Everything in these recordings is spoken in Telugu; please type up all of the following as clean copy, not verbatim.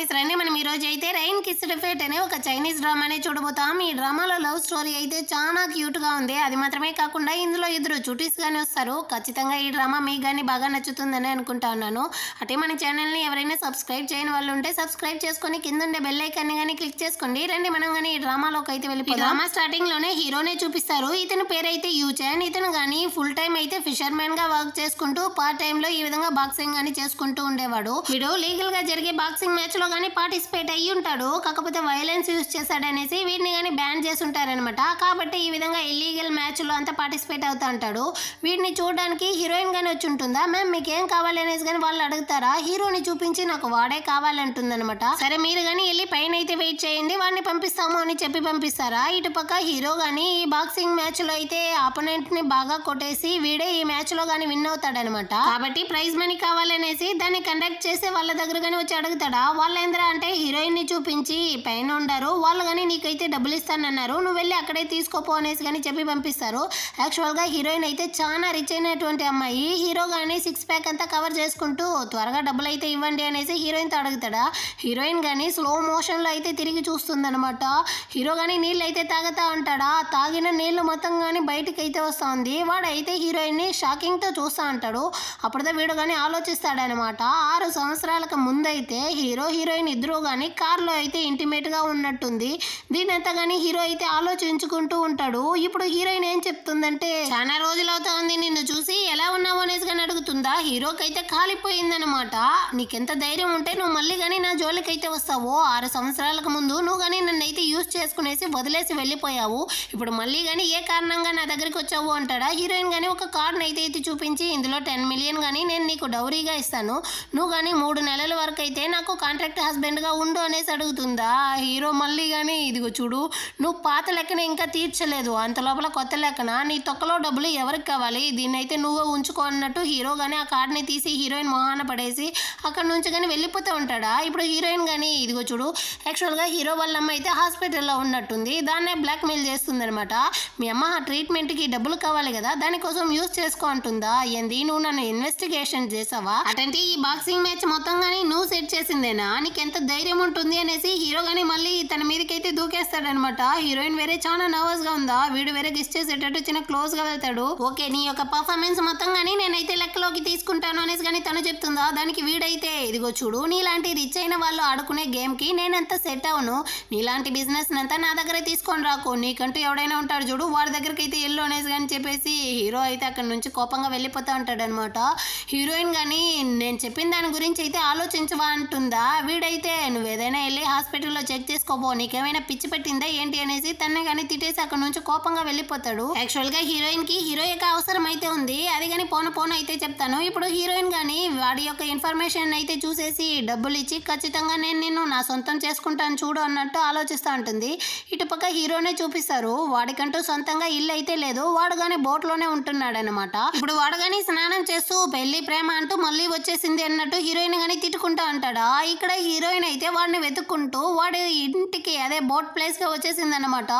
గైస్ రండి మనం ఈ రోజు అయితే రైన్ కిస్డ్ ఫేట్ అనే ఒక చైనీస్ డ్రామాని చూడబోతాం. ఈ డ్రామాలో లవ్ స్టోరీ అయితే చాలా క్యూట్ గా ఉంది. అది మాత్రమే కాకుండా ఇందులో ఇద్దరు చుటీస్ గాని వస్తారు. ఖచ్చితంగా ఈ డ్రామా మీకు గానీ బాగా నచ్చుతుందని అనుకుంటా ఉన్నాను. అంటే మన ఛానల్ ని ఎవరైనా సబ్స్క్రైబ్ చేయని వాళ్ళు ఉంటే సబ్స్క్రైబ్ చేసుకొని కింద ఉండే బెల్ ఐకాన్ ని గానీ క్లిక్ చేసుకోండి. రండి మనం గానీ ఈ డ్రామాలోకి అయితే వెళ్ళిపోదాం. డ్రామా స్టార్టింగ్ లోనే హీరోనే చూపిస్తారు. ఇతని పేరైతే యూచాన్. ఇతను గానీ ఫుల్ టైం అయితే ఫిషర్ మ్యాన్ గా వర్క్ చేసుకుంటూ పార్ట్ టైం లో ఈ విధంగా బాక్సింగ్ గానీ చేసుకుంటూ ఉండేవాడు. వీడు లీగల్ గా జరిగే బాక్సింగ్ మ్యాచ్ లో గానీ పార్టిసిపేట్ అయ్యి ఉంటాడు. కాకపోతే వైలెన్స్ యూజ్ చేశాడనేసి వీడిని గానీ బ్యాన్ చేసి ఉంటారనమాట. కాబట్టి ఈ విధంగా ఇల్లీగల్ మ్యాచ్ లో అంతా పార్టిసిపేట్ అవుతా ఉంటాడు. వీడిని చూడడానికి హీరోయిన్ గానీ వచ్చి ఉంటుందా, మ్యామ్ మీకు ఏం కావాలి అనేసి కానీ వాళ్ళు అడుగుతారా. హీరోని చూపించి నాకు వాడే కావాలంటుందనమాట. సరే మీరు గానీ వెళ్ళి పైన అయితే వెయిట్ చేయండి, వాడిని పంపిస్తాము అని చెప్పి పంపిస్తారా. ఇటు పక్క హీరో గానీ ఈ బాక్సింగ్ మ్యాచ్ లో అయితే ఆపోనెంట్ ని బాగా కొట్టేసి వీడే ఈ మ్యాచ్ లో గానీ విన్ అవుతాడనమాట. కాబట్టి ప్రైజ్ మనీ కావాలనేసి దాన్ని కండక్ట్ చేసే వాళ్ళ దగ్గర గానీ వచ్చి అడుగుతాడా. వాళ్ళు ఏంద్రా అంటే హీరోయిన్ ని చూపించి పైన ఉండారు, వాళ్ళు గానీ నీకైతే డబ్బులు ఇస్తానన్నారు, నువ్వు వెళ్ళి అక్కడే తీసుకోపో అనేసి కానీ చెప్పి పంపిస్తారు. యాక్చువల్ గా హీరోయిన్ అయితే చాలా రిచ్ అయినటువంటి అమ్మాయి. హీరో గానీ సిక్స్ ప్యాక్ అంతా కవర్ చేసుకుంటూ త్వరగా డబ్బులు అయితే ఇవ్వండి అనేసి హీరోయిన్ తో అడుగుతాడా. హీరోయిన్ గానీ స్లో మోషన్ లో అయితే తిరిగి చూస్తుందన్నమాట. హీరో గానీ నీళ్ళు అయితే తాగుతా ఉంటాడా. తాగిన నీళ్లు మొత్తం గానీ బయటకి అయితే వస్తుంది. వాడైతే హీరోయిన్ ని షాకింగ్ తో చూస్తా ఉంటాడు. అప్పుడుదా వీడు గానీ ఆలోచిస్తాడనమాట. 6 సంవత్సరాలకు ముందైతే హీరో హీరోయిన్ ఇద్దరు గానీ కార్లో అయితే ఇంటిమేట్ గా ఉన్నట్టుంది. దీనంతా గానీ హీరో అయితే ఆలోచించుకుంటూ ఉంటాడు. ఇప్పుడు హీరోయిన్ ఏం చెప్తుందంటే, చాలా రోజులు అవుతా ఉంది నిన్ను చూసి, ఎలా ఉన్నావు అనేసి కానీ అడుగుతుందా. హీరోకి అయితే కాలిపోయిందనమాట. నీకెంత ధైర్యం ఉంటే నువ్వు మళ్ళీ గానీ నా జోలికైతే వస్తావు. 6 సంవత్సరాలకు ముందు నువ్వు గానీ నన్ను అయితే యూజ్ చేసుకునేసి వదిలేసి వెళ్ళిపోయావు. ఇప్పుడు మళ్ళీ గానీ ఏ కారణంగా నా దగ్గరికి వచ్చావు అంటాడా. హీరోయిన్ గానీ ఒక కార్డుని అయితే చూపించి, ఇందులో 10 మిలియన్ గానీ నేను నీకు డౌరీగా ఇస్తాను, నువ్వు గానీ 3 నెలల వరకు అయితే నాకు కాంట్రాక్ట్ హస్బెండ్ గా ఉండు అనేసి అడుగుతుందా. హీరో మళ్ళీ గానీ ఇదిగో చూడు, నువ్వు పాత లెక్కన ఇంకా తీర్చలేదు, అంత లోపల కొత్త లెక్కన నీ తొక్కలో డబ్బులు ఎవరికి కావాలి, దీన్ని అయితే నువ్వే ఉంచుకో అన్నట్టు హీరో గానీ ఆ కార్డుని తీసి హీరోయిన్ మొహాన పడేసి అక్కడ నుంచి కానీ వెళ్ళిపోతూ ఉంటాడా. ఇప్పుడు హీరోయిన్ గానీ ఇదిగో చూడు, యాక్చువల్ గా హీరో వాళ్ళ అమ్మ అయితే హాస్పిటల్లో ఉన్నట్టుంది. దాన్నే బ్లాక్ మెయిల్ చేస్తుంది అనమాట. మీ అమ్మ ట్రీట్మెంట్ కి డబ్బులు కావాలి కదా, దానికోసం యూజ్ చేసుకో అంటుందా. ఏంది నువ్వు నన్ను ఇన్వెస్టిగేషన్ చేసావా, అటంటే ఈ బాక్సింగ్ మ్యాచ్ మొత్తం గానీ నువ్వు సెట్ చేసిందేనా, నీకెంత ధైర్యం ఉంటుంది అనేసి హీరో గానీ మళ్ళీ తన మీదకైతే దూకేస్తాడనమాట. హీరోయిన్ వేరే చాలా నర్వస్ గా ఉందా, వీడు వేరే గిస్ చేసేటట్టు చిన్న క్లోజ్ గా వెళ్తాడు. ఓకే నీ యొక్క పర్ఫార్మెన్స్ మొత్తం గానీ నేనైతే లెక్కలోకి తీసుకుంటాను అనేసి కానీ తను చెప్తుందా. దానికి వీడైతే ఇదిగో చూడు, నీలాంటి రిచ్ అయిన వాళ్ళు ఆడుకునే గేమ్ కి నేనెంత సెట్ అవును, నీలాంటి బిజినెస్ అంతా నా దగ్గరే తీసుకొని రాకు, నీకంటూ ఎవడైనా ఉంటాడు చూడు వాడి దగ్గరికి అయితే ఎల్లు అనేసి కానీ చెప్పేసి హీరో అయితే అక్కడ నుంచి కోపంగా వెళ్ళిపోతా ఉంటాడు అనమాట. హీరోయిన్ గానీ నేను చెప్పిన దాని గురించి అయితే ఆలోచించవా అంటుందా. వీడైతే నువ్వు ఏదైనా వెళ్ళి హాస్పిటల్లో చెక్ చేసుకోబో, నీకేమైనా పిచ్చి పెట్టిందా ఏంటి అనేసి తన్నే కానీ తిట్టేసి అక్కడ నుంచి కోపంగా వెళ్ళిపోతాడు. యాక్చువల్ గా హీరోయిన్ కి హీరో యొక్క అవసరం అయితే ఉంది, అది కానీ పోను అయితే చెప్తాను. ఇప్పుడు హీరోయిన్ గానీ వాడి యొక్క ఇన్ఫర్మేషన్ అయితే చూసేసి డబ్బులు ఇచ్చి ఖచ్చితంగా నేను నిన్ను నా సొంతం చేసుకుంటాను చూడు అన్నట్టు ఆలోచిస్తూ ఉంటుంది. ఇటు పక్క హీరోనే చూపిస్తారు. వాడికంటూ సొంతంగా ఇల్లు అయితే లేదు, వాడు గానీ బోట్ లోనే ఉంటున్నాడు అనమాట. ఇప్పుడు వాడు గానీ స్నానం చేస్తూ పెళ్లి ప్రేమ అంటూ మళ్ళీ వచ్చేసింది అన్నట్టు హీరోయిన్ గానీ తిట్టుకుంటా ఉంటాడా. ఇక్కడ హీరోయిన్ అయితే వాడిని వెతుక్కుంటూ వాడి ఇంటికి అదే బోట్ ప్లేస్ గా వచ్చేసింది అనమాట.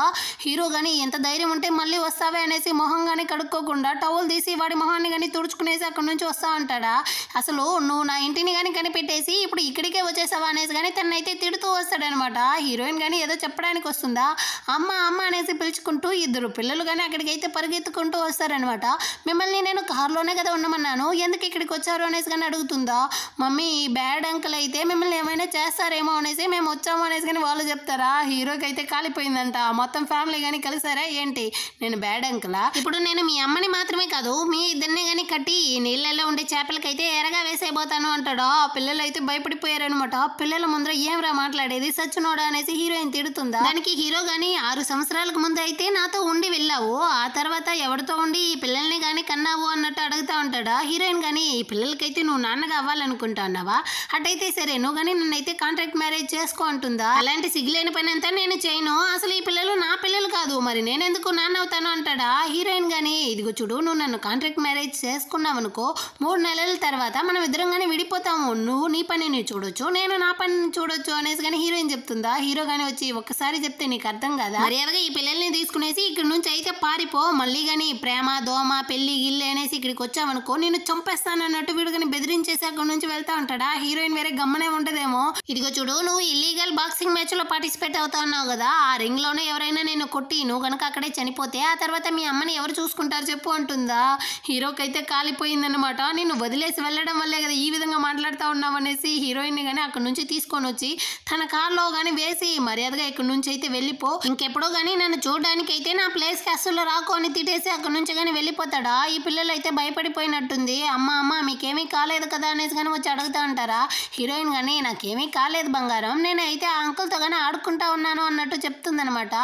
హీరో గానీ ఎంత ధైర్యం ఉంటే మళ్ళీ వస్తావే అనేసి మొహం గానీ కడుక్కోకుండా టవల్ తీసి వాడి మొహాన్ని గానీ తుడుచుకునేసి అక్కడ నుంచి వస్తా ఉంటాడా. అసలు నువ్వు నా ఇంటిని గానీ కనిపెట్టేసి ఇప్పుడు ఇక్కడికే వచ్చేసావా అనేసి కానీ తనైతే తిడుతూ వస్తాడనమాట. హీరోయిన్ గానీ ఏదో చెప్పడానికి వస్తుందా, అమ్మ అమ్మ అనేసి పిలుచుకుంటూ ఇద్దరు పిల్లలు గానీ అక్కడికైతే పరిగెత్తుకుంటూ వస్తారనమాట. మిమ్మల్ని నేను కార్లోనే కదా ఉండమన్నాను, ఎందుకు ఇక్కడికి వచ్చారు అనేసి కానీ అడుగుతుందా. మమ్మీ ఈ బ్యాడ్ అంకుల్ అయితే మిమ్మల్ని ఏమైనా చేస్తారేమో అనేసి మేము వచ్చాము అనేసి కానీ వాళ్ళు చెప్తారా. హీరోకి అయితే కాలిపోయిందంట, మొత్తం ఫ్యామిలీ కానీ కలిసారా ఏంటి, నేను బ్యాడ్ అంకులా, ఇప్పుడు నేను మీ అమ్మని మాత్రమే కాదు మీ ఇద్దరిని కానీ కట్టి ఈ నీళ్ళల్లో ఉండే చేపలకైతే ఎరగా వేసేయబోతాను అంటాడా. పిల్లలు అయితే భయపడిపోయారనమాట. పిల్లల ముందర ఏమరా మాట్లాడేది సచ్చినోడా అనేసి హీరోయిన్ తిడుతుందా. దానికి హీరో గానీ 6 సంవత్సరాలకు ముందు అయితే నాతో ఉండి వెళ్ళావు, ఆ తర్వాత ఎవరితో ఉండి ఈ పిల్లల్ని కానీ కన్నావు అన్నట్టు అడుగుతా ఉంటాడా. హీరోయిన్ గానీ ఈ పిల్లలకైతే నువ్వు నాన్నగా అవ్వాలనుకుంటున్నావా, అటైతే సరే నువ్వు కానీ నన్నైతే కాంట్రాక్ట్ మ్యారేజ్ చేసుకో అంటుందా. అలాంటి సిగ్గులేని పని అంతా నేను చేయను, అసలు ఈ పిల్లలు నా పిల్లలు కాదు, మరి నేనెందుకు నాన్న అవుతాను అంటాడా. హీరోయిన్ గానీ ఇదిగో చూడు, నువ్వు నన్ను కాంట్రాక్ట్ మ్యారేజ్ చేసుకున్నావు అనుకో, 3 నెలల తర్వాత మనం ఇద్దరం గానీ విడిపోతాము, నువ్వు నీ పని నువ్వు చూడొచ్చు, నేను నా పని చూడొచ్చు అనేసి కానీ హీరోయిన్ చెప్తుందా. హీరో గానీ వచ్చి ఒక్కసారి చెప్తే నీకు అర్థం కదా, మర్యాదగా ఈ పిల్లల్ని తీసుకునేసి ఇక్కడ నుంచి అయితే పారిపో, మళ్ళీ గానీ ప్రేమ దోమ పెళ్లి గిల్లి అనేసి ఇక్కడికి వచ్చావనుకో నేను చంపేస్తాను అన్నట్టు వీడు కానీ బెదిరించేసి అక్కడ నుంచి వెళ్తా ఉంటాడా. హీరోయిన్ వేరే గమ్మనే ఉంటదేమో. చెప్తుందేమో. ఇదిగో చూడు, నువ్వు ఇల్లీగల్ బాక్సింగ్ మ్యాచ్ లో పార్టిసిపేట్ అవుతా ఉన్నావు కదా, ఆ రింగ్ లోనే ఎవరైనా నేను కొట్టి నువ్వు కనుక అక్కడే చనిపోతే ఆ తర్వాత మీ అమ్మని ఎవరు చూసుకుంటారు చెప్పు అంటుందా. హీరోకైతే కాలిపోయిందనమాట. నేను వదిలేసి వెళ్ళడం వల్లే కదా ఈ విధంగా మాట్లాడుతూ ఉన్నావు అనేసి హీరోయిన్ ని కానీ అక్కడి నుంచి తీసుకొని వచ్చి తన కార్లో కానీ వేసి మర్యాదగా ఇక్కడి నుంచి అయితే వెళ్ళిపో, ఇంకెప్పుడో కానీ నన్ను చూడడానికి అయితే నా ప్లేస్ కి అస్సలు రాకు అని తిట్టేసి అక్కడి నుంచి కానీ వెళ్ళిపోతాడా. ఈ పిల్లలు అయితే భయపడిపోయినట్టుంది. అమ్మ అమ్మ మీకేమీ కాలేదు కదా అనేసి కానీ వచ్చి అడుగుతూ ఉంటారా. హీరోయిన్ కానీ నాకేమీ కాలేదు బంగారం, నేనైతే ఆ అంకుల్తో కానీ ఆడుకుంటా ఉన్నాను అన్నట్టు చెప్తుందనమాట.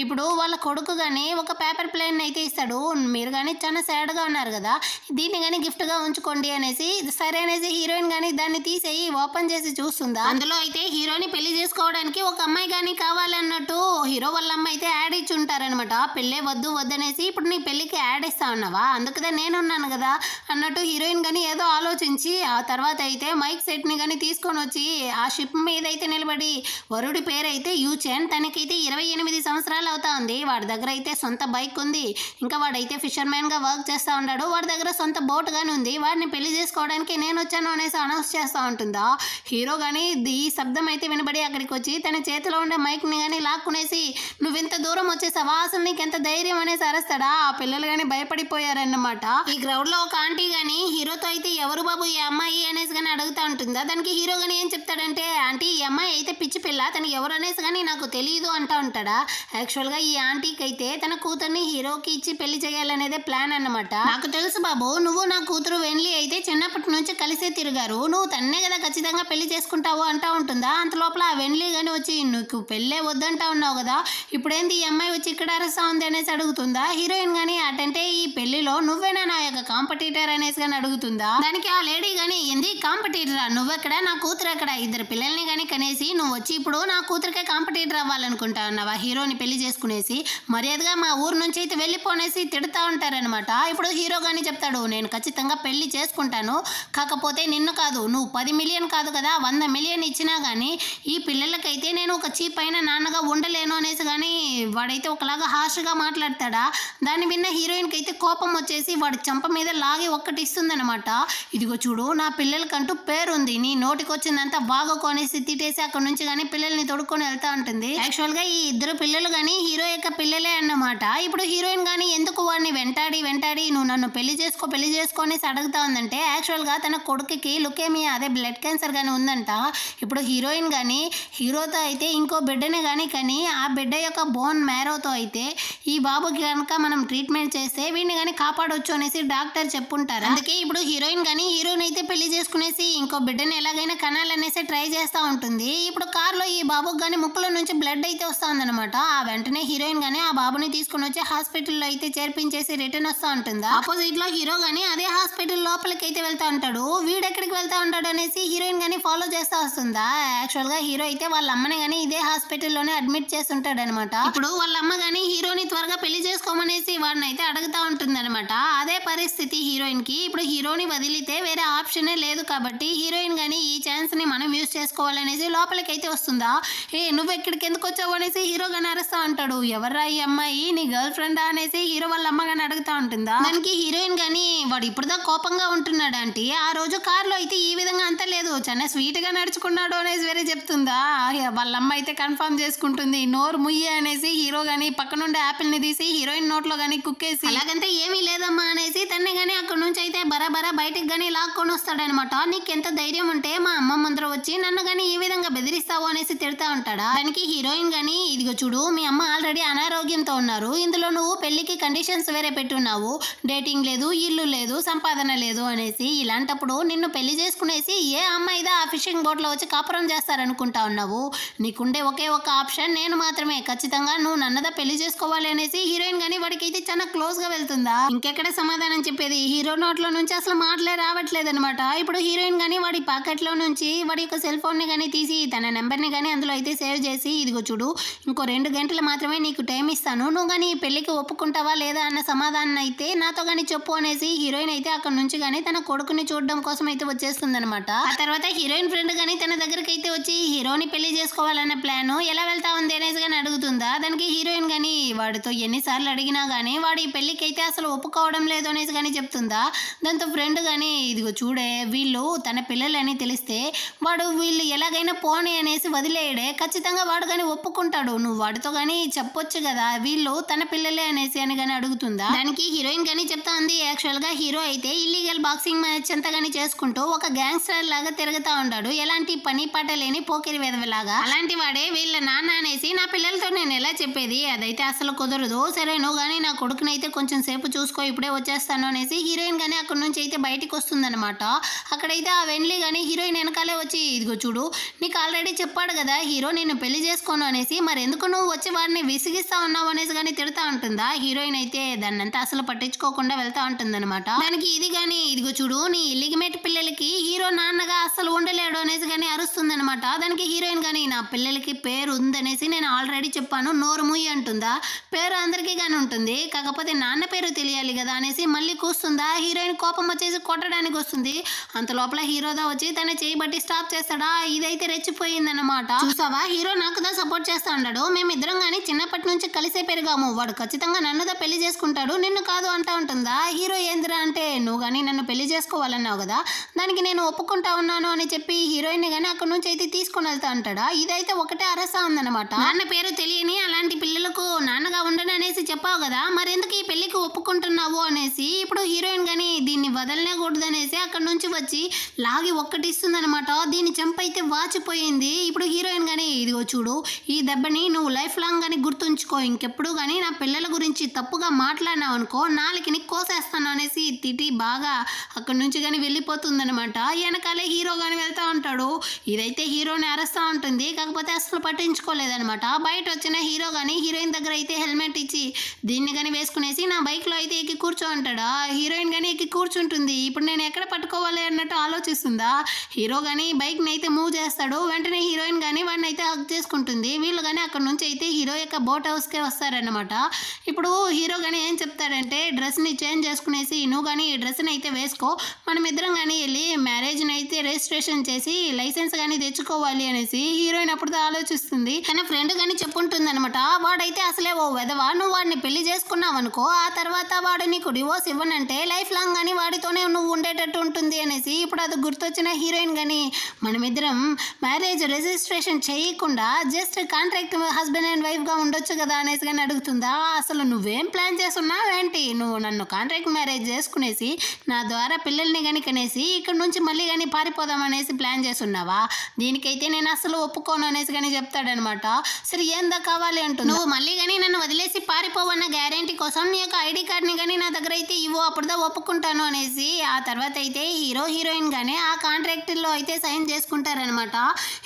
ఇప్పుడు వాళ్ళ కొడుకు కానీ ఒక పేపర్ ప్లేన్ అయితే ఇస్తాడు. మీరు కానీ చాలా సాడ్ గా ఉన్నారు కదా, దీన్ని కానీ గిఫ్ట్ గా ఉంచుకోండి అనేసి. సరే అనేసి హీరోయిన్ కానీ దాన్ని తీసేయి ఓపెన్ చేసి చూస్తుందా. అందులో అయితే హీరోని పెళ్లి చేసుకోవడానికి ఒక అమ్మాయి కానీ కావాలన్నట్టు హీరో వాళ్ళ అమ్మ అయితే యాడ్ ఇచ్చి ఉంటారనమాట. పెళ్ళే వద్దు వద్దనేసి ఇప్పుడు నీ పెళ్లికి యాడ్ ఇస్తా ఉన్నావా, అందుకదే నేనున్నాను కదా అన్నట్టు హీరోయిన్ కానీ ఏదో ఆలోచించి ఆ తర్వాత అయితే మైక్ సెట్ ని కానీ తీసుకొని వచ్చి ఆ షిప్ మీద అయితే నిలబడి, వరుడి పేరు అయితే యూచెన్, తనకైతే 28 సంవత్సరాలు అవుతా ఉంది. వాడి దగ్గర అయితే సొంత బైక్ ఉంది, ఇంకా వాడైతే ఫిషర్ మ్యాన్ గా వర్క్ చేస్తూ ఉన్నాడు. వాడి దగ్గర సొంత బోట్ గానీ ఉంది. వాడిని పెళ్లి చేసుకోవడానికి నేను వచ్చాను అనేసి అనౌన్స్ చేస్తూ ఉంటుందా. హీరో కానీ ఈ శబ్దం అయితే వినబడి అక్కడికి వచ్చి తన చేతిలో ఉండే మైక్ ని కానీ లాక్కునేసి నువ్వెంత దూరం వచ్చేసావా, అసలు నీకెంత ధైర్యం అనేసి అరుస్తాడా. ఆ పిల్లలు కానీ భయపడిపోయారన్నమాట. ఈ క్రౌడ్ లో ఒక ఆంటీ గానీ హీరోతో అయితే ఎవరు బాబు ఈ అమ్మాయి అనేసి కానీ అడుగుతా ఉంటుందా. దానికి హీరో గానీ ఏం చెప్తాడంటే, ఆంటీ ఈ అమ్మాయి అయితే పిచ్చి పిల్ల, తనకి ఎవరు అనేసి కానీ నాకు తెలియదు అంటా ఉంటాడా. యాక్చువల్ గా ఈ ఆంటీకి అయితే తన కూతుర్ని హీరోకి ఇచ్చి పెళ్లి చేయాలనేదే ప్లాన్ అన్నమాట. నాకు తెలుసు బాబు, నువ్వు నా కూతురు వెన్లీ అయితే చిన్నప్పటి నుంచి కలిసే తిరిగారు, నువ్వు తన్నే కదా ఖచ్చితంగా పెళ్లి చేసుకుంటావు అంటా ఉంటుందా. అంత లోపల ఆ వెన్లీ గానీ వచ్చి నువ్వు పెళ్ళే వద్దంటా ఉన్నావు కదా, ఇప్పుడేంది ఈ అమ్మాయి వచ్చి ఇక్కడ అరస్తా ఉంది అనేసి అడుగుతుందా. హీరోయిన్ గానీ అటంటే ఈ పెళ్లిలో నువ్వేనా నా యొక్క కాంపిటీటర్ అనేసి కానీ అడుగుతుందా. దానికి ఆ లేడీ గానీ ఏంది కాంపిటీటరా, నువ్వెక్కడ నా కూతురు ఎక్కడ, ఇద్దరు పిల్లల్ని కానీ కనేసి నువ్వు వచ్చి ఇప్పుడు నా కూతురికే కాంపిటీటర్ అవ్వాలనుకుంటా ఉన్నావా, హీరోని పెళ్లి చేసుకునేసి మర్యాదగా మా ఊరు నుంచి అయితే వెళ్ళిపోనేసి తిడుతూ ఉంటారనమాట. ఇప్పుడు హీరో గానీ చెప్తాడు, నేను ఖచ్చితంగా పెళ్లి చేసుకుంటాను, కాకపోతే నిన్ను కాదు, నువ్వు 10 మిలియన్ కాదు కదా 100 మిలియన్ ఇచ్చినా కానీ ఈ పిల్లలకైతే నేను ఒక చీప్ అయిన నాన్నగా ఉండలేను అనేసి కానీ వాడైతే ఒకలాగా హార్ష్గా మాట్లాడతాడా. దాన్ని విన్న హీరోయిన్కి అయితే కోపం వచ్చేసి వాడి చంప మీద లాగి ఒక్కటి ఇస్తుందనమాట. ఇదిగో చూడు, నా పిల్లలకంటూ పేరుంది, నీ నోటికి వచ్చిందంతా బాగోకొనేసి తిట్టేసి అక్కడ నుంచి కానీ పిల్లల్ని తొడుక్కొని వెళ్తా ఉంటుంది. యాక్చువల్ గా ఈ ఇద్దరు పిల్లలు కానీ హీరో యొక్క పిల్లలే అన్నమాట. ఇప్పుడు హీరోయిన్ కానీ ఎందుకు వాడిని వెంటాడి నువ్వు నన్ను పెళ్లి చేసుకోనేసి అడుగుతా ఉందంటే, యాక్చువల్ గా తన కొడుకుకి లుకేమియా అదే బ్లడ్ క్యాన్సర్ గానీ ఉందంట. ఇప్పుడు హీరోయిన్ కానీ హీరోతో అయితే ఇంకో బిడ్డని కానీ ఆ బిడ్డ యొక్క బోన్ మ్యారోతో అయితే ఈ బాబుకి కనుక మనం ట్రీట్మెంట్ చేస్తే వీడిని కానీ కాపాడొచ్చు అనేసి డాక్టర్ చెప్పుంటారు. అందుకే ఇప్పుడు హీరోయిన్ కానీ హీరోని అయితే పెళ్లి చేసుకునేసి ఇంకో బిడ్డని ఎలాగైనా కనాలనేసి ట్రై చేస్తూ ఉంటుంది. ఇప్పుడు కార్లో ఈ బాబుకి కానీ ముక్కులో నుంచి బ్లడ్ అయితే వస్తూ ఉందన్నమాట. ఆ వెంటనే హీరోయిన్ కానీ ఆ బాబుని తీసుకుని వచ్చి హాస్పిటల్లో అయితే చేర్పించేసి రిటర్న్ వస్తూ ఉంటుందా. ఆపోజిట్ లో హీరో కానీ అదే హాస్పిటల్ లోపలికి అయితే వెళ్తా ఉంటాడు. వీడెక్కడికి వెళ్తా ఉంటాడు అనేసి హీరోయిన్ కానీ ఫాలో చేస్తూ వస్తుందా. యాక్చువల్ గా హీరో అయితే వాళ్ళ అమ్మని కానీ ఇదే హాస్పిటల్లోనే అడ్మిట్ చేస్తుంటాడు అనమాట. ఇప్పుడు వాళ్ళ అమ్మ కానీ హీరోని త్వరగా పెళ్లి చేసుకోమనేసి వాడిని అయితే అడుగుతా ఉంటుంది అనమాట. అదే పరిస్థితి హీరోయిన్ కి. ఇప్పుడు హీరోని వదిలితే వేరే ఆప్షనే లేదు కాబట్టి హీరోయిన్ కానీ ఈ ఛాన్స్ ని మనం యూజ్ చేసుకోవాలనేసి లోపలికి అయితే వస్తుందా. నువ్వు ఎక్కడికి ఎందుకు వచ్చావు అనేసి హీరో గాని అరుస్తా ఉంటాడు. ఎవర్రా ఈ అమ్మాయి, నీ గర్ల్ ఫ్రెండ్ అనేసి హీరో వాళ్ళ అమ్మ గాని అడుగుతా ఉంటుందా. దానికి హీరోయిన్ గాని వాడు ఇప్పుడుదా కోపంగా ఉంటున్నాడు అంటే, ఆ రోజు కార్లో అయితే ఈ విధంగా అంత లేదు, చాలా స్వీట్ గా నడుచుకున్నాడు అనేసి వేరే చెప్తుందా. వాళ్ళ అమ్మ అయితే కన్ఫర్మ్ చేసుకుంటుంది. నోరు ముయ్యి అనేసి హీరో గాని పక్కనుండే యాపిల్ ని తీసి హీరోయిన్ నోట్లో గాని కుక్కేసి అలాగంటే ఏమీ లేదమ్మా అనేసి తన్ని గాని అక్కడ నుంచి అయితే బరాబరా బయటికి గాని లాక్కొని వస్తాడనమాట. నీకెంత ధైర్యం ఉంటే మా అమ్మ ముందర వచ్చి నన్ను గాని ఈ విధంగా బెదిరిస్తావు అనేసి తిడతా ఉంటాడా. దానికి హీరోయిన్ గాని ఇదిగో చూడు, మీ అమ్మ ఆల్రెడీ అనారోగ్యంతో ఉన్నారు, ఇందులో నువ్వు పెళ్లికి కండిషన్స్ వేరే పెట్టున్నావు, డేటింగ్ లేదు, ఇల్లు లేదు, సంపాదన లేదు అనేసి. ఇలాంటప్పుడు నిన్ను పెళ్లి చేసుకునేసి ఏ అమ్మాయిదా ఆ ఫిషింగ్ బోట్ లో వచ్చి కాపురం చేస్తారనుకుంటా ఉన్నావు. నీకుండే ఒకే ఒక ఆప్షన్ నేను మాత్రమే, ఖచ్చితంగా నువ్వు నన్నదా పెళ్లి చేసుకోవాలి అనేసి హీరోయిన్ గాని వాడికి అయితే చాలా క్లోజ్ గా వెళ్తుందా. ఇంకెక్కడ సమాధానం చెప్పేది, హీరో నోట్లో నుంచి అసలు మాటలే రావట్లేదు అనమాట. ఇప్పుడు హీరోయిన్ గాని వాడి పాకెట్ లో నుంచి వాడి యొక్క సెల్ ఫోన్ ని గానీ తీసి తన నెంబర్ ని గానీ అందులో అయితే సేవ్ చేసి, ఇదిగో చూడు ఇంకో 2 గంటలు మాత్రమే నీకు టైం ఇస్తాను, నువ్వు గానీ ఈ పెళ్లికి ఒప్పుకుంటావా లేదా అన్న సమాధానం అయితే నాతో గానీ చెప్పు అనేసి హీరోయిన్ అయితే అక్కడ నుంచి గానీ తన కొడుకుని చూడడం కోసం అయితే వచ్చేస్తుంది అనమాట. తర్వాత హీరోయిన్ ఫ్రెండ్ గానీ తన దగ్గరికి అయితే వచ్చి హీరోని పెళ్లి చేసుకోవాలన్న ప్లాన్ ఎలా వెళ్తా ఉంది అనేసి గానీ అడుగుతుందా. దానికి హీరోయిన్ గానీ వాడితో ఎన్నిసార్లు అడిగినా గానీ వాడు ఈ పెళ్లికి అయితే అసలు ఒప్పుకోవడం లేదు అనేసి గానీ చెప్తుందా. దాంతో ఫ్రెండ్ గానీ ఇదిగో చూడే వీళ్ళు తన పిల్లలని తెలిస్తే వాడు వీళ్ళు ఎలాగైనా పోనీ అనేసి వదిలేయడే, ఖచ్చితంగా వాడు కానీ ఒప్పుకుంటాడు, నువ్వు వాడితో కానీ చెప్పొచ్చు కదా వీళ్ళు తన పిల్లలే అనేసి అని కానీ అడుగుతుందా. దానికి హీరోయిన్ కానీ చెప్తా ఉంది యాక్చువల్ గా హీరో అయితే ఇల్లీగల్ బాక్సింగ్ మ్యాచ్ అంతా కానీ చేసుకుంటూ ఒక గ్యాంగ్స్టర్ లాగా తిరుగుతా ఉంటాడు, ఎలాంటి పని పాట లేని పోకిరి వెదవలాగా. అలాంటి వాడే వీళ్ళ నాన్న అనేసి నా పిల్లలతో నేను ఎలా చెప్పేది, అదైతే అసలు కుదరదు, సరే నువ్వు కానీ నా కొడుకునైతే కొంచెం సేపు చూసుకో ఇప్పుడే వచ్చేస్తాను అనేసి హీరోయిన్ కానీ అక్కడ నుంచి అయితే బయటికి వస్తుందన్నమాట. అక్కడైతే ఆ వెన్లీ కానీ హీరోయిన్ వెనకాలే వచ్చి ఇదిగో చూడు నీకు ఆల్రెడీ చెప్పాడు కదా హీరో నేను పెళ్లి చేసుకోను అనేసి, మరి ఎందుకు నువ్వు వచ్చి వాడిని విసిగిస్తా ఉన్నావు అనేసి కానీ తిడతా ఉంటుందా. హీరోయిన్ అయితే దాన్నంతా అసలు పట్టించుకోకుండా వెళ్తా ఉంటుందన్నమాట. దానికి ఇది కానీ ఇదిగో చూడు నీ ఇల్లిగిమేట్ పిల్లలకి హీరో నాన్నగా అసలు ఉండలేడు అనేసి కానీ అరుస్తుందన్నమాట. దానికి హీరోయిన్ కానీ నా పిల్లలకి పేరు ఉందనేసి నేను ఆల్రెడీ చెప్పాను నోరు మూయి అంటుందా. పేరు అందరికీ కానీ ఉంటుంది కాకపోతే నాన్న పేరు తెలియాలి కదా అనేసి మళ్ళీ కూస్తుందా. హీరోయిన్ కోపం వచ్చేసి కొట్టడానికి వస్తుంది, అంత లోపల హీరోదా వచ్చి తన చేయి బట్టి స్టాప్ చేస్తాడా. ఇదైతే రెచ్చిపోయిందన్నమాట. చూసావా హీరో నాకుదా సపోర్ట్ చేస్తా ఉన్నాడు, మేమిద్దరం కానీ చిన్నప్పటి నుంచి కలిసే పెరిగాము, వాడు ఖచ్చితంగా నన్నుదా పెళ్లి చేసుకుంటాడు నిన్ను కాదు అంటా ఉంటుందా. హీరో ఏందిరా అంటే నువ్వు కానీ నన్ను పెళ్లి చేసుకోవాలన్నావు కదా దానికి నేను ఒప్పుకుంటా ఉన్నాను అని చెప్పి హీరోయిన్ గానీ అక్కడ నుంచి అయితే తీసుకుని వెళ్తా అంటాడా. ఇదైతే ఒకటే అరసా ఉందన్నమాట. నాన్న పేరు తెలియని అలాంటి పిల్లలకు నాన్నగా ఉండను అనేసి చెప్పావు కదా మరి ఎందుకు ఈ పెళ్లికి ఒప్పుకుంటున్నావు అనేసి ఇప్పుడు హీరోయిన్ గానీ దీన్ని వదలనేకూడదు అనేసి అక్కడ నుంచి వచ్చి లాగి ఒక్కటిస్తుంది అనమాట. దీని చెంప అయితే వాచిపోయింది. ఇప్పుడు హీరోయిన్ గానీ ఇదిగో చూడు ఈ దెబ్బని నువ్వు లైఫ్ లాంగ్ గానీ గుర్తుంచుకో, ఇంకెప్పుడు గానీ నా పిల్లల గురించి తప్పుగా మాట్లాడినావు అనుకో నాలుగుని కోసేస్తాను అనేసి తిట్టి బాగా అక్కడ నుంచి కానీ వెళ్ళిపోతుందనమాట. వెనకాలే హీరో కానీ వెళ్తా ఉంటాడు. ఇదైతే హీరోని అరుస్తూ ఉంటుంది కాకపోతే అసలు పట్టించుకోలేదనమాట. బయట వచ్చిన హీరో కానీ హీరోయిన్ దగ్గర అయితే హెల్మెట్ ఇచ్చి దీన్ని కానీ వేసుకునేసి నా బైక్లో అయితే ఎక్కి కూర్చో అంటాడా. హీరోయిన్ కానీ ఎక్కి కూర్చుంటుంది. ఇప్పుడు నేను ఎక్కడ పట్టుకోవాలి అన్నట్టు ఆలోచిస్తుందా. హీరో కానీ బైక్ని అయితే మూవ్ చేస్తాడు, వెంటనే హీరోయిన్ కానీ వాడిని అయితే హక్ చేసుకుంటుంది. వీళ్ళు కానీ అక్కడ నుంచి అయితే హీరో యొక్క బోట్ హౌస్కే వస్తారనమాట. ఇప్పుడు హీరో కానీ ఏం చెప్తాడంటే డ్రెస్ని చేంజ్ చేసుకునేసి నువ్వు కానీ ఈ డ్రెస్ని అయితే వేసుకో, మనం ఇద్దరం కానీ వెళ్ళి మ్యారేజ్ని అయితే రిజిస్ట్రేషన్ చేసి లైసెన్స్ కానీ తెచ్చుకోవాలి అనేసి హీరోయిన్ అప్పుడు ఆలోచిస్తుంది. తన ఫ్రెండ్ కానీ చెప్పుంటుంది అనమాట. వాడైతే అసలే ఓ వెధవా, నువ్వు వాడిని పెళ్లి చేసుకున్నావు అనుకో ఆ తర్వాత వాడు నీకు డివోర్స్ ఇవ్వనంటే లైఫ్ లాంగ్ కానీ వాడితోనే నువ్వు ఉండేటట్టు ఉంటుంది అనేసి ఇప్పుడు అది గుర్తొచ్చిన హీరోయిన్ కానీ మనమిద్దరం మ్యారేజ్ రిజిస్ట్రేషన్ చేయకుండా జస్ట్ కాంట్రాక్ట్ హస్బెండ్ అండ్ వైఫ్గా ఉండొచ్చు కదా అనేసి కానీ అడుగుతుందా. అసలు నువ్వేం ప్లాన్ చేస్తున్నావు ఏంటి, నువ్వు నన్ను కాంట్రాక్ట్ మ్యారేజ్ చేసుకునేసి నా ద్వారా పిల్లల్ని కానీ కనేసి ఇక్కడ నుంచి మళ్ళీ కానీ పారిపోదాం అనేసి ప్లాన్ చేస్తున్నావా, దీనికైతే నేను అసలు ఒప్పుకోను అనేసి కానీ చెప్తాడనమాట. సరే ఏందా కావాలి అంటుంది. నువ్వు మళ్ళీ కానీ నన్ను వదిలేసి పారిపోవన్న గ్యారెంటీ కోసం నీ యొక్క ఐడి కార్డ్ని కానీ నా దగ్గర అయితే ఇవ్వు అప్పుడుదా ఒప్పుకుంటాను అనేసి ఆ తర్వాత అయితే హీరో హీరోయిన్ కానీ ఆ కాంట్రాక్ట్లో అయితే సైన్ చేసుకుంటారనమాట.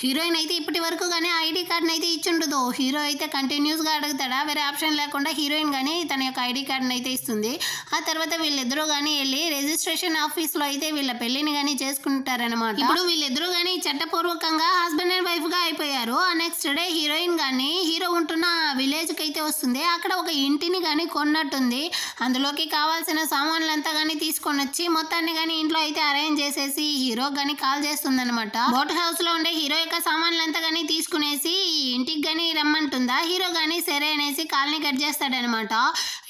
హీరోయిన్ అయితే ఇప్పటి వరకు కానీ ఐడి కార్డ్ని అయితే ఇచ్చుండదు. హీరో అయితే కంటిన్యూస్గా అడుగుతాడా, వేరే ఆప్షన్ లేకుండా హీరోయిన్ కానీ తన యొక్క ఐడి కార్డ్ని అయితే ఇస్తుంది. ఆ తర్వాత వీళ్ళిద్దరూ కానీ వెళ్ళి రిజిస్ట్రేషన్ ఆఫీస్లో అయితే వీళ్ళ పెళ్లిని కానీ చేసుకుంటారనమాట. ఇప్పుడు వీళ్ళిద్దరూ కానీ చట్టపూర్వకంగా హస్బెండ్ అండ్ వైఫ్గా అయిపోయారు. ఆ నెక్స్ట్ డే హీరోయిన్ కానీ హీరో ఉంటున్న విలేజ్కి అయితే వస్తుంది. అక్కడ ఒక ఇంటిని కానీ కొన్నట్టుంది. అందులోకి కావాల్సిన సామాన్లంతా కానీ తీసుకొని వచ్చి మొత్తాన్ని కానీ ఇంట్లో అయితే అరేంజ్ చేసేసి హీరో కానీ కాల్ చేస్తుంది అనమాట. బోట్ హౌస్ లో ఉండే హీరో యొక్క సామాన్లంతా కానీ తీసుకునేసి ఇంటికి కానీ రమ్మంటుందా. హీరో కానీ సరే అనేసి కాల్ని కట్ చేస్తాడనమాట.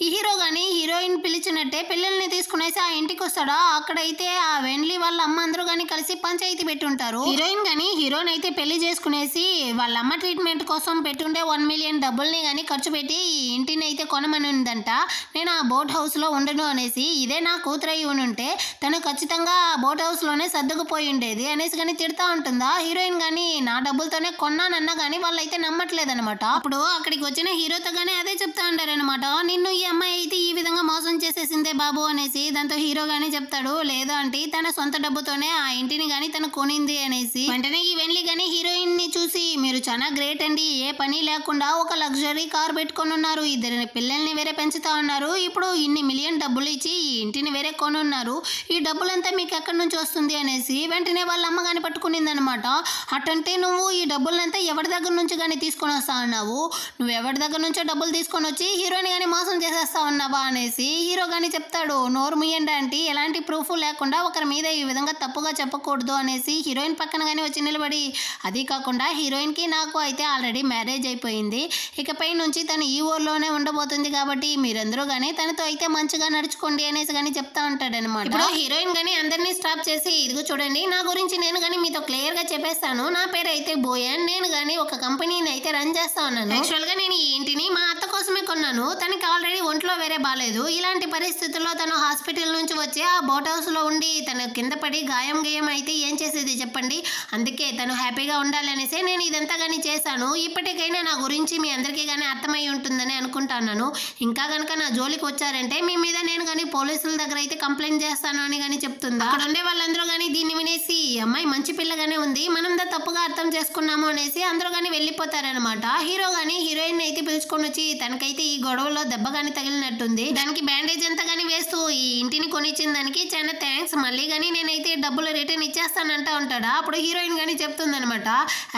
హీరో కానీ హీరోయిన్ పిలిచినట్టే పిల్లల్ని తీసుకునేసి ఆ ఇంటికి వస్తాడా. అక్కడైతే ఆ వెన్లీ వాళ్ళ అమ్మ అందరూ కానీ కలిసి పంచాయతీ పెట్టుంటారు. హీరోయిన్ కానీ హీరోని అయితే పెళ్లి చేసుకునేసి వాళ్ళ అమ్మ ట్రీట్మెంట్ కోసం పెట్టుండే 1 మిలియన్ డబ్బుల్ని కానీ ఖర్చు పెట్టి ఈ ఇంటిని అయితే కొనమని ఉందంట. నేను ఆ బోట్ హౌస్ లో ఉండను అనేసి, ఇదే నా కూతురై ఉంటే తను ఖచ్చితంగా బోట్ హౌస్ లోనే సర్దుకుపోయి ఉండేది అనేసి కానీ తిడతా ఉంటుందా. హీరోయిన్ కానీ నా డబ్బులతోనే కొన్నానన్నా కానీ వాళ్ళు అయితే నమ్మట్లేదనమాట. అప్పుడు అక్కడికి వచ్చిన హీరోతో కానీ అదే చెప్తా ఉంటారనమాట, నిన్ను ఈ అమ్మాయి అయితే ఈ విధంగా మోసం చేసేసిందే బాబు అనేసి. దాంతో హీరో గానీ చెప్తాడు లేదు అంటే తన సొంత డబ్బుతోనే ఆ ఇంటిని గానీ తను కొనింది అనేసి. వెంటనే ఈ వెన్లీ గానీ హీరోయిన్ ని చూసి మీరు చాలా గ్రేట్ అండి, ఏ పని లేకుండా ఒక లగ్జరీ కార్ పెట్టుకొని ఉన్నారు, ఇద్దరిని పిల్లల్ని వేరే పెంచుతా ఉన్నారు, ఇప్పుడు ఇన్ని మిలియన్ డబ్బులు ఇచ్చి ఈ ఇంటిని వేరే కొనున్నారు, ఈ డబ్బులంతా మీకు ఎక్కడి నుంచి వస్తుంది అనేసి వెంటనే వాళ్ళ అమ్మ గాని పట్టుకునింది అనమాట. అటంటే నువ్వు ఈ డబ్బులంతా ఎవరి దగ్గర నుంచి కానీ తీసుకొని వస్తా ఉన్నావు, నువ్వు ఎవరి దగ్గర నుంచో డబ్బులు తీసుకొని వచ్చి హీరోని కానీ మోసం చేసేస్తా ఉన్నావా అనేసి హీరో గానీ చెప్తాడు. నోరు ముయ్యండి అంటే ఎలాంటి ప్రూఫ్ లేకుండా ఒకరి మీద ఈ విధంగా తప్పుగా చెప్పకూడదు ఇవ్వకూడదు అనేసి హీరోయిన్ పక్కన కానీ వచ్చి నిలబడి, అది కాకుండా హీరోయిన్కి నాకు అయితే ఆల్రెడీ మ్యారేజ్ అయిపోయింది, ఇకపై నుంచి తను ఈ ఊర్లోనే ఉండబోతుంది కాబట్టి మీరందరూ కానీ తనతో అయితే మంచిగా నడుచుకోండి అనేసి కానీ చెప్తా ఉంటాడనమాట. ఇప్పుడు హీరోయిన్ కానీ అందరినీ స్టాప్ చేసి, ఇదిగో చూడండి నా గురించి నేను కానీ మీతో క్లియర్గా చెప్పేస్తాను, నా పేరు అయితే బోయన్, నేను కానీ ఒక కంపెనీని అయితే రన్ చేస్తా ఉన్నాను. యాక్చువల్గా నేను ఈ ఇంటిని మా అత్త కోసమే కొన్నాను, తనకి ఆల్రెడీ ఒంట్లో వేరే బాగాలేదు, ఇలాంటి పరిస్థితుల్లో తను హాస్పిటల్ నుంచి వచ్చి ఆ బోట్ హౌస్లో ఉండి తన కింద పడి గాయం అయితే ఏం చేసేది చెప్పండి, అందుకే తను హ్యాపీగా ఉండాలనేసి నేను ఇదంతా కానీ చేశాను. ఇప్పటికైనా నా గురించి మీ అందరికీ కానీ అర్థమై ఉంటుందని అనుకుంటున్నాను, ఇంకా కనుక నా జోలికి వచ్చారంటే మీ మీద నేను కానీ పోలీసుల దగ్గర అయితే కంప్లైంట్ చేస్తాను అని కానీ చెప్తుందా. అక్కడ ఉండే వాళ్ళందరూ కానీ దీన్ని వినేసి, ఈ అమ్మాయి మంచి పిల్లగానే ఉంది, మనం తప్పుగా అర్థం చేసుకున్నాము అనేసి అందరూ కానీ వెళ్ళిపోతారనమాట. హీరో కానీ హీరోయిన్ అయితే పిలుచుకొని వచ్చి, తనకైతే ఈ గొడవలో దెబ్బ కానీ తగిలినట్టుంది, దానికి బ్యాండేజ్ అంతా కానీ వేస్తూ ఈ ఇంటిని కొనిచ్చిన దానికి చాలా థ్యాంక్స్, మళ్ళీ కానీ నేనైతే డబ్బులు రిటర్న్ ఇచ్చేస్తానంటా ఉంటాడా. అప్పుడు హీరోయిన్ కానీ చెప్తుందనమాట,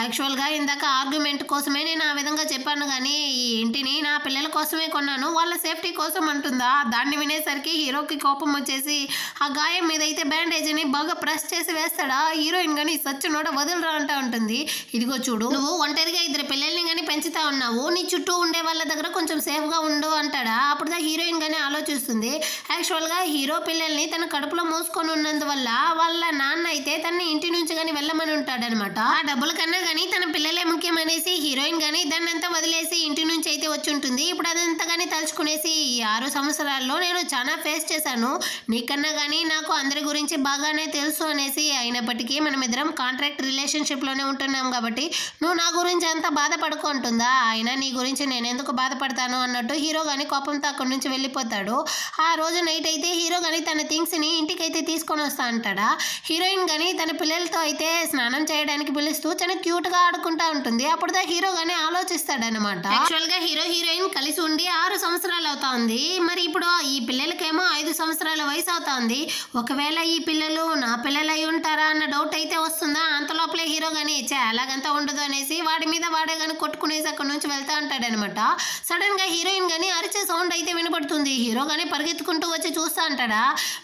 యాక్చువల్గా ఇందాక ఆర్గ్యుమెంట్ కోసమే నేను ఆ విధంగా చెప్పాను కానీ ఈ ఇంటిని నా పిల్లల కోసమే కొన్నాను, వాళ్ళ సేఫ్టీ కోసం అంటుందా. దాన్ని వినేసరికి హీరోకి కోపం వచ్చేసి ఆ గాయం మీద అయితే బ్యాండేజ్ని బాగా ప్రెస్ చేసి వేస్తాడా. హీరోయిన్ కానీ సచ్చినోడ వదులురా అంటా ఉంటుంది, ఇదిగో చూడు నువ్వు ఒంటరిగా ఇద్దరు పిల్లల్ని కానీ పెంచుతా ఉన్నావు, నీ చుట్టూ ఉండే వాళ్ళ దగ్గర కొంచెం సేఫ్గా ఉండు అంటాడా. అప్పుడు హీరోయిన్ కానీ ఆలోచిస్తుంది, యాక్చువల్గా హీరో పిల్లల్ని తన కడుపులో మోసుకొని ఉన్నందువల్ల వాళ్ళ నాన్న అయితే తన ఇంటి నుంచి కానీ వెళ్ళమని ఉంటాడనమాట. ఆ డబ్బుల కన్నా కానీ తన పిల్లలే ముఖ్యమనేసి హీరోయిన్ కానీ దాన్ని అంతా వదిలేసి ఇంటి నుంచి అయితే వచ్చి ఉంటుంది. ఇప్పుడు అదంతా కానీ తలుచుకునేసి, ఈ 6 సంవత్సరాల్లో నేను చాలా ఫేస్ చేశాను, నీకన్నా కానీ నాకు అందరి గురించి బాగానే తెలుసు అనేసి, అయినప్పటికీ మనమిద్దరం కాంట్రాక్ట్ రిలేషన్షిప్లోనే ఉంటున్నాం కాబట్టి నువ్వు నా గురించి అంతా బాధపడుకుంటుందా, అయినా నీ గురించి నేను ఎందుకు బాధపడతాను అన్నట్టు హీరో కానీ కోపంతో అక్కడి నుంచి వెళ్ళిపోతాడు. ఆ రోజు నైట్ అయితే హీరో కానీ తన థింగ్స్ని ఇంటికైతే తీసుకొని వస్తా అంటాడా. హీరోయిన్ కానీ తన పిల్లలతో అయితే స్నానం చేయడానికి పిలుస్తూ చాలా క్యూట్గా ఆడుకుంటా ఉంటుంది. అప్పుడు హీరో కానీ ఆలోచిస్తాడనమాట, యాక్చువల్గా హీరో హీరోయిన్ కలిసి ఉండి 6 సంవత్సరాలు అవుతా ఉంది, మరి ఇప్పుడు ఈ పిల్లలకేమో 5 సంవత్సరాల వయసు అవుతా ఉంది, ఒకవేళ ఈ పిల్లలు నా పిల్లలు అయి ఉంటారా అన్న డౌట్ అయితే వస్తుందా. అంత లోపలే హీరో కానీ అలాగంతా ఉండదు అనేసి వాడి మీద వాడే కానీ కొట్టుకునేసి అక్కడ నుంచి వెళ్తా అంటాడనమాట. సడన్ గా హీరోయిన్ కానీ అరిచే సౌండ్ అయితే వినపడుతుంది. హీరో కానీ పరిగెత్తుకుంటూ వచ్చి చూస్తా అంటాడా.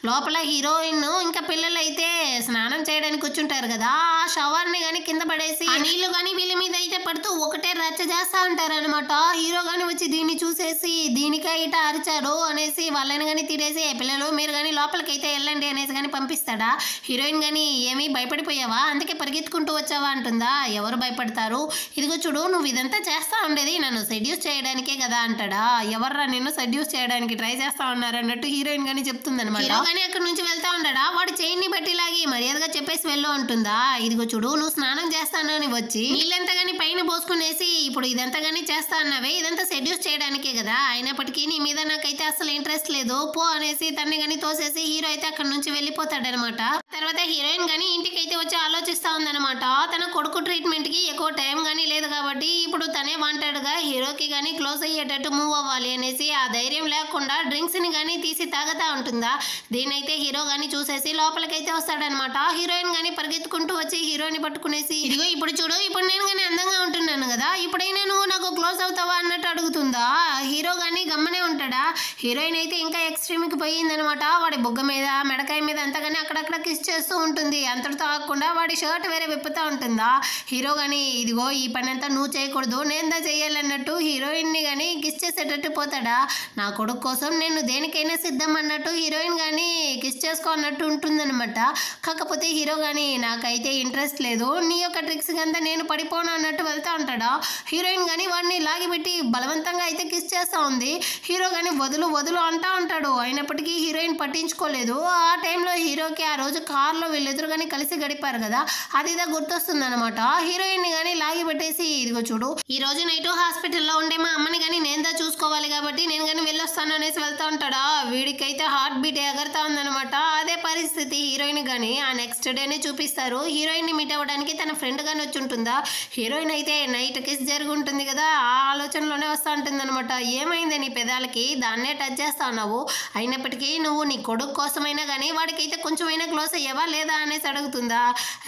లోపల హీరోయిన్ ఇంకా పిల్లలు అయితే స్నానం చేయడానికి కూర్చుంటారు కదా, ఆ షవర్ ని కానీ కింద పడేసి ఆ నీళ్లు కానీ వీళ్ళ మీద అయితే పడుతూ ఒకటే రచ్చ చేస్తా అంటారనమాట. హీరో కానీ వచ్చి దీన్ని చూసేసి దీనికే ఇట అరిచాడు అనేసి వాళ్ళని కానీ తిడేసి, పిల్లలు మీరు కానీ లోపలికి అయితే వెళ్ళండి అనేసి కానీ పంపిస్తాడా. హీరోయిన్ కానీ ఏమీ భయపడిపోయావా, అందుకే పరిగెత్తుకుంటూ వచ్చావా అంటుందా. ఎవరు భయపడతారు, ఇదిగో చూడు నువ్వు ఇదంతా చేస్తా ఉండేది నన్ను సెడ్యూస్ చేయడానికే కదా అంటాడా. ఎవర్రా నిన్ను సెడ్యూస్ చేయడానికి ట్రై చేస్తా ఉన్నారు అన్నట్టు హీరోయిన్ కానీ చెప్తుంది అనమాట. హీరో కానీ అక్కడ నుంచి వెళ్తా ఉంటాడా, వాడు చైన్ని బట్టి లాగి మర్యాదగా చెప్పేసి వెళ్ళు అంటుందా. ఇదిగో చూడు నువ్వు స్నానం చేస్తాను అని వచ్చి నీళ్ళంతా కానీ పైన పోసుకునేసి ఇప్పుడు ఇదంతా కానీ చేస్తా అన్నావే, ఇదంతా సెడ్యూస్ చేయడానికే కదా, అయినప్పటికీ నీ మీద నాకైతే అసలు ఇంట్రెస్ట్ లేదు పో అనేసి తన్ని కానీ తోసేసి హీరో అయితే అక్కడ నుంచి వెళ్ళిపోతాడనమాట. తర్వాత హీరోయిన్ కానీ ఇంటికి అయితే వచ్చి ఆలోచిస్తా ఉందనమాట. తన కొడుకు ట్రీట్మెంట్ కి ఎక్కువ టైం కానీ లేదు కాబట్టి ఇప్పుడు తనే వాంటెడ్ గా హీరోకి కానీ క్లోజ్ అయ్యేటట్టు మూవ్ అవ్వాలి అనేసి ఆ ధైర్యం లేకుండా డ్రింక్స్ ని కానీ తీసి తాగుతా ఉంటుందా. దీనైతే హీరో కానీ చూసేసి లోపలికైతే వస్తాడనమాట. హీరోయిన్ కానీ పరిగెత్తుకుంటూ వచ్చి హీరోని పట్టుకునేసి, ఇదిగో ఇప్పుడు చూడు ఇప్పుడు నేను కానీ అందంగా ఉంటున్నాను కదా, ఇప్పుడైనా నువ్వు నాకు క్లోజ్ అవుతావా అన్నట్టు అడుగుతుందా. హీరో కానీ గమ్మనే ఉంటాడా. హీరోయిన్ అయితే ఇంకా ఎక్స్ట్రీమ్ కి పోయిందనమాట. వాడి బొగ్గ మీద మెడకాయ మీద అంతా కానీ అక్కడక్కడ కిస్ చేస్తూ ఉంటుంది. అంతటితో కాకుండా వాడి షర్ట్ వేరే విప్పుతా ఉంటుందా. హీరో కానీ ఇదిగో ఈ పని అంతా నువ్వు చేయకూడదు నేందా చేయాలన్నట్టు హీరోయిన్ ని కానీ కిస్ చేసేటట్టు పోతాడా. నా కొడుకు కోసం నేను దేనికైనా సిద్ధం అన్నట్టు హీరోయిన్ కానీ కిస్ చేసుకో అన్నట్టు ఉంటుందన్నమాట. కాకపోతే హీరో కానీ నాకైతే ఇంట్రెస్ట్ లేదు, నీ యొక్క ట్రిక్స్ అంతా నేను పడిపోను అన్నట్టు వెళ్తా ఉంటాడా. హీరోయిన్ కానీ వాడిని లాగిపెట్టి బలవంతంగా అయితే కిస్ చేస్తూ ఉంది. హీరో కానీ వదులు వదులు అంటా ఉంటాడు, అయినప్పటికీ హీరోయిన్ పట్టించుకోలేదు. ఆ టైంలో హీరోకి ఆ రోజు కార్లో వీళ్ళిద్దరు కానీ కలిసి గడిపారు కదా, అది ఇదా గుర్తొస్తుంది అనమాట. హీరోయిన్ ని కానీ లాగి పెట్టేసి, ఇదిగో చూడు ఈ రోజు నైట్ హాస్పిటల్లో ఉండే మా అమ్మని కానీ నేందా చూసుకోవాలి కాబట్టి నేను కానీ వెళ్ళొస్తాను అనేసి వెళ్తా ఉంటాడా. వీడికైతే హార్ట్ బీట్ ఎగరుతా ఉందనమాట. అదే పరిస్థితి హీరోయిన్ కానీ ఆ నెక్స్ట్ డేనే చూపిస్తారు. హీరోయిన్ ని మీట్ అవ్వడానికి తన ఫ్రెండ్ కానీ వచ్చి ఉంటుందా. హీరోయిన్ అయితే నైట్ కిస్ జరిగి ఉంటుంది కదా, ఆ ఆలోచనలోనే వస్తా ఉంటుంది అనమాట. ఏమైంది నీ పెదాలకి, దాన్నే టచ్ చేస్తా ఉన్నావు, అయినప్పటికీ నువ్వు నీ కొడుకు కోసమైనా కానీ వాడికైతే కొంచెమైనా క్లోజ్ అయ్యావా లేదా అనేసి అడుగుతుందా.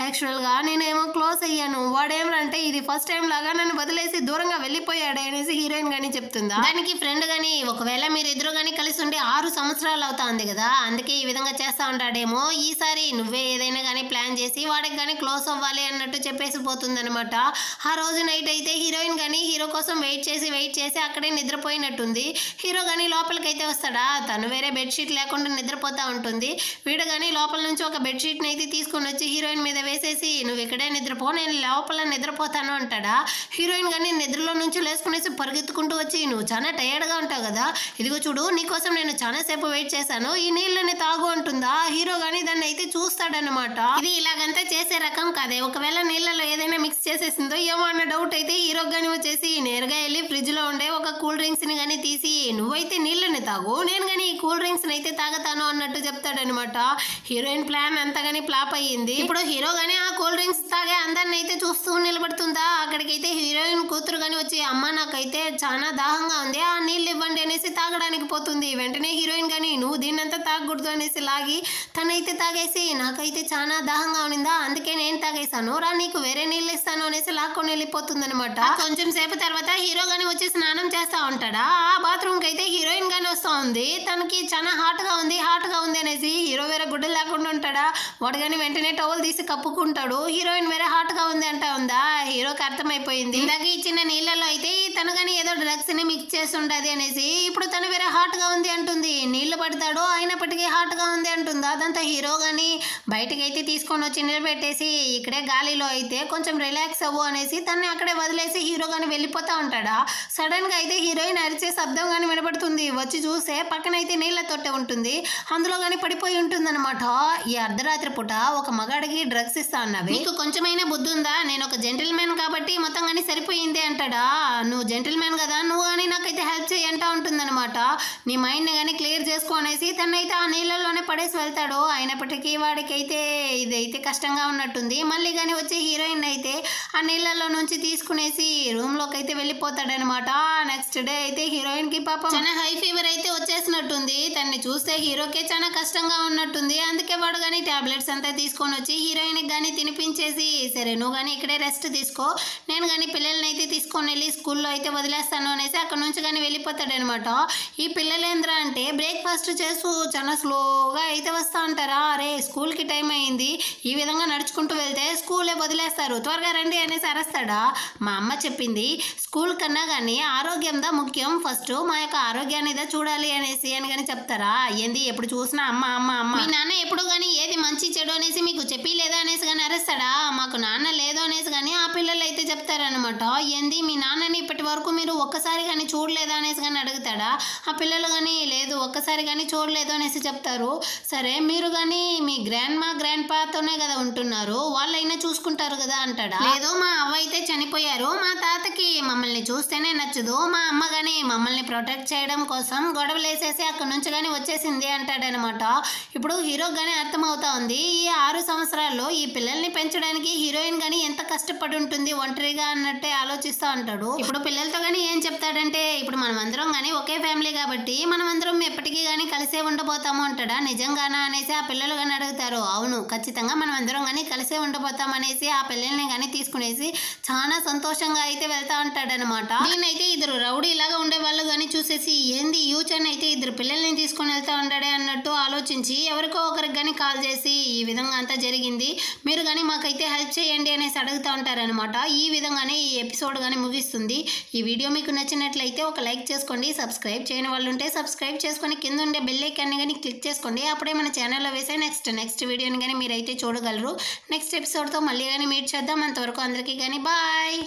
యాక్చువల్గా నేనేమో క్లోజ్ అయ్యాను, వాడేమంటే ఇది ఫస్ట్ టైం లాగా నన్ను వదిలేసి దూరంగా వెళ్ళిపోయాడే అనేసి హీరోయిన్ గానీ చెప్తుందా. దానికి ఫ్రెండ్ గానీ ఒకవేళ మీరిద్దరు గానీ కలిసి ఉండి 6 సంవత్సరాలు అవుతుంది కదా, అందుకే ఈ విధంగా చేస్తా ఉంటాడేమో, ఈసారి నువ్వే ఏదైనా కానీ ప్లాన్ చేసి వాడికి కానీ క్లోజ్ అవ్వాలి అన్నట్టు చెప్పేసి పోతుందనమాట. ఆ రోజు నైట్ అయితే హీరోయిన్ కానీ హీరో కోసం వెయిట్ చేసి అక్కడే నిద్రపోయినట్టుంది. హీరో కానీ లోపలికైతే వస్తాడా, తను వేరే బెడ్షీట్ లేకుండా నిద్రపోతా ఉంటుంది. వీడు కానీ లోపల నుంచి ఒక బెడ్షీట్ని అయితే తీసుకొని వచ్చి హీరోయిన్ మీద వేసేసి నువ్వు ఇక్కడే నిద్రపో, నేను లోపల నిద్రపోతాను అంటాడా. హీరోయిన్ కానీ నిద్రలో నుంచి లేసుకునేసి పరిగెత్తుకుంటూ వచ్చి నువ్వు చాలా టైర్డ్గా ఉంటావు కదా, ఇదిగో చూడు నీకోసం నేను చాలా సేపు వెయిట్ చేశాను, ఈ నీళ్ళని తాగు అంటుందా. హీరో కానీ దాన్ని అయితే చూస్తాడనమాట. ఇది ఇలాగంతా చేసే రకం కాదే, ఒకవేళ నీళ్ళలో ఏదైనా మిక్స్ చేసేసిందో ఏమో అన్న డౌట్ అయితే హీరోకి కానీ వచ్చేసి నేరుగా వెళ్ళి ఫ్రిడ్జ్ లో ఉండే ఒక కూల్ డ్రింక్స్ ని కానీ తీసి నువ్వైతే నీళ్ళని తాగు, నేను కానీ ఈ కూల్ డ్రింక్స్ అయితే తాగుతాను అన్నట్టు చెప్తాడనమాట. హీరోయిన్ ప్లాన్ అంతా కానీ ఫ్లాప్ అయ్యింది. ఇప్పుడు హీరో గానీ ఆ కూల్ డ్రింక్స్ తాగే అందరిని అయితే చూస్తూ నిలబడుతుందా. అక్కడికైతే హీరోయిన్ కూతురు కానీ వచ్చి అమ్మ నాకైతే చాలా దాహంగా ఉంది, ఆ నీళ్ళు ఇవ్వండి అనేసి తాగడానికి పోతుంది. వెంటనే హీరోయిన్ కానీ నువ్వు దీన్నంతా తాగకూడదు అనేసి లాగి తనైతే తాగేసి నాకైతే చాలా దాహంగా ఉన్నిందా అందుకే నేను తాగేసాను రా, నీకు వేరే నీళ్ళు ఇస్తాను అనేసి లాక్కొని వెళ్ళిపోతుంది అనమాట. కొంచెం సేపు తర్వాత హీరో గానీ వచ్చి స్నానం చేస్తా ఉంటాడా. ఆ బాత్రూమ్ కి అయితే హీరోయిన్ గానీ వస్తా ఉంది, తనకి చాలా హాట్ గా ఉంది అనేసి హీరో వేరే గుడ్డలు లేకుండా ఉంటాడా. వాడు కానీ వెంటనే టవల్ తీసి కప్పుకుంటాడు. హీరోయిన్ వేరే హాట్ గా ఉంది అంటా ఉందా. హీరోకి అర్థమైపోయింది ఇందాక ఇచ్చిన నీళ్ళలో అయితే తను కానీ ఏదో డ్రగ్స్ ని మిక్స్ చేసి ఉండదు అనేసి, ఇప్పుడు తను వేరే హాట్ గా ఉంది అంటుంది. నీళ్లు పడతాడు అయినప్పటికీ హాట్ గా ఉంది అంటుందా. అదంతా హీరో గానీ బయటకి అయితే తీసుకొని వచ్చి నిలబెట్టేసి ఇక్కడే గాలిలో అయితే కొంచెం రిలాక్స్ అవ్వు అనేసి తన్ని అక్కడే వదిలేసి హీరో గానీ వెళ్ళిపోతా ఉంటాడా. సడన్ గా అయితే హీరోయిన్ అరిచే శబ్దం గానీ వినపడుతుంది. వచ్చి చూసే పక్కన అయితే నీళ్ళ తొట్టె ఉంటుంది, అందులో గానీ పడిపోయి ఉంటుందన్నమాట. ఈ అర్ధరాత్రి పూట ఒక మగాడికి డ్రగ్స్ ఇస్తా అన్నవి, నీకు కొంచెమైనా బుద్ధి ఉందా, నేను ఒక జెంటిల్ మ్యాన్ కాబట్టి మొత్తం గానీ సరిపోయింది అంటాడా. నువ్వు జెంటిల్ మ్యాన్ కదా, నువ్వు కానీ నాకైతే హెల్ప్ చేయి అంటా ఉంటుందన్నమాట. నీ మైండ్ ని కానీ క్లియర్ చేసుకో అనేసి తనైతే ఆ నీళ్ళలోనే పడేసి వెళ్తాడు. అయినప్పటికీ వాడికైతే ఇదైతే కష్టంగా ఉన్నట్టుంది. మళ్ళీ కానీ వచ్చి హీరోయిన్ అయితే ఆ నీళ్ళలో నుంచి తీసుకునేసి రూమ్ లోకి అయితే వెళ్ళిపోతాడనమాట. నెక్స్ట్ డే అయితే హీరోయిన్ కి పాపం చాలా హై ఫీవర్ అయితే వచ్చేసినట్టుంది. తన్ని చూస్తే హీరోకే చాలా కష్టంగా ఉన్నట్టుంది. అందుకే వాడు కానీ టాబ్లెట్స్ అంతా తీసుకొని వచ్చి హీరోయిన్ కి కానీ తినిపించేసి సరే నువ్వు కానీ ఇక్కడే రెస్ట్ తీసుకో, నేను కానీ పిల్లల్ని అయితే తీసుకొని వెళ్ళి స్కూల్లో అయితే వదిలేస్తాను అనేసి అక్కడ నుంచి కానీ వెళ్ళిపోతాడనమాట. ఈ పిల్లలేంద్రా అంటే బ్రేక్ఫాస్ట్ చేస్తూ చాలా స్లోగా అయితే వస్తూ ఉంటారా. అరే స్కూల్కి టైం అయింది, ఈ విధంగా నడుచుకుంటూ వెళ్తే స్కూలే వదిలేస్తారు, త్వరగా రండి అనేసి అరుస్తాడా. మా అమ్మ చెప్పింది స్కూల్ కన్నా కానీ ఆరోగ్యందా ముఖ్యం, ఫస్ట్ మా యొక్క ఆరోగ్యాన్ని ఇదే చూడాలి అనేసి అని కానీ చెప్తారా. ఏంది ఎప్పుడు చూసినా అమ్మ అమ్మ అమ్మ, మీ నాన్న ఎప్పుడు కానీ ఏది మంచి చెడు అనేసి మీకు చెప్పి లేదా అనేసి కానీ అరుస్తాడా. మాకు నాన్న లేదు అనేసి కానీ ఆ పిల్లలు అయితే చెప్తారనమాట. ఏంది మీ నాన్నని ఇప్పటి వరకు మీరు ఒక్కసారి కానీ చూడలేదా అనేసి కానీ అడుగుతాడా. ఆ పిల్లలు కానీ లేదు ఒక్కసారి కానీ చూడలేదు అనేసి చెప్తారు. సరే మీరు కానీ మీ గ్రాండ్ పాతోనే కదా ఉంటున్నారు, వాళ్ళైనా చూసుకుంటారు కదా అంటాడా. లేదు మా అవ్వ అయితే చనిపోయారు, మా తాతకి మమ్మల్ని చూస్తేనే నచ్చదు, మా అమ్మ కానీ మమ్మల్ని ప్రొటెక్ట్ చేయడం కోసం గొడవలు వేసేసి అక్కడ నుంచి కానీ వచ్చేసింది అంటాడనమాట. ఇప్పుడు హీరోకి కానీ అర్థమవుతా ఉంది ఈ 6 సంవత్సరాల్లో ఈ పిల్లల్ని పెంచడానికి హీరోయిన్ కానీ ఎంత కష్టపడి ఉంటుంది ఒంటరిగా అన్నట్టే ఆలోచిస్తూ ఉంటాడు. ఇప్పుడు పిల్లలతో కానీ ఏం చెప్తాడంటే ఇప్పుడు మనం అందరం కానీ ఒకే ఫ్యామిలీ కాబట్టి మనం అందరం ఎప్పటికీ కానీ కలిసే ఉండబోతాము అంటాడా. నిజంగానా అనేసి ఆ పిల్లలు కానీ అడుగుతారు. అవును ఖచ్చితంగా మనం అందరం కానీ కలిసే ఉండబోతాం అనేసి ఆ పిల్లల్ని కానీ తీసుకునేసి చాలా సంతోషంగా అయితే వెళ్తా ఉంటాడనమాట. నేనైతే ఇద్దరు రౌడీ లాగా ఉండే వాళ్ళు కానీ చూసేసి ఏంది యూచన్ అయితే ఇద్దరు పిల్లల్ని తీసుకొని వెళ్తా ఉంటాడే అన్నట్టు ఆలోచించి ఎవరికో ఒకరికి కానీ కాల్ చేసి ఈ విధంగా అంతా జరిగింది, మీరు కానీ మాకైతే హెల్ప్ చేయండి అనేసి అడుగుతూ ఉంటారనమాట. ఈ విధంగానే ఈ ఎపిసోడ్ కానీ ముగిస్తుంది. ఈ వీడియో మీకు నచ్చినట్లయితే ఒక లైక్ చేసుకోండి, సబ్స్క్రైబ్ చేయని వాళ్ళు ఉంటే సబ్స్క్రైబ్ చేసుకొని కింద ఉండే బెల్ ఐకాన్ని కానీ క్లిక్ చేసుకోండి. అప్పుడే మన ఛానల్లో వేసే నెక్స్ట్ వీడియోని కానీ మీరైతే చూడగలరు. నెక్స్ట్ ఎపిసోడ్తో మళ్ళీ కానీ మీట్ చేద్దాం. అంతవరకు అందరికీ కానీ బాయ్.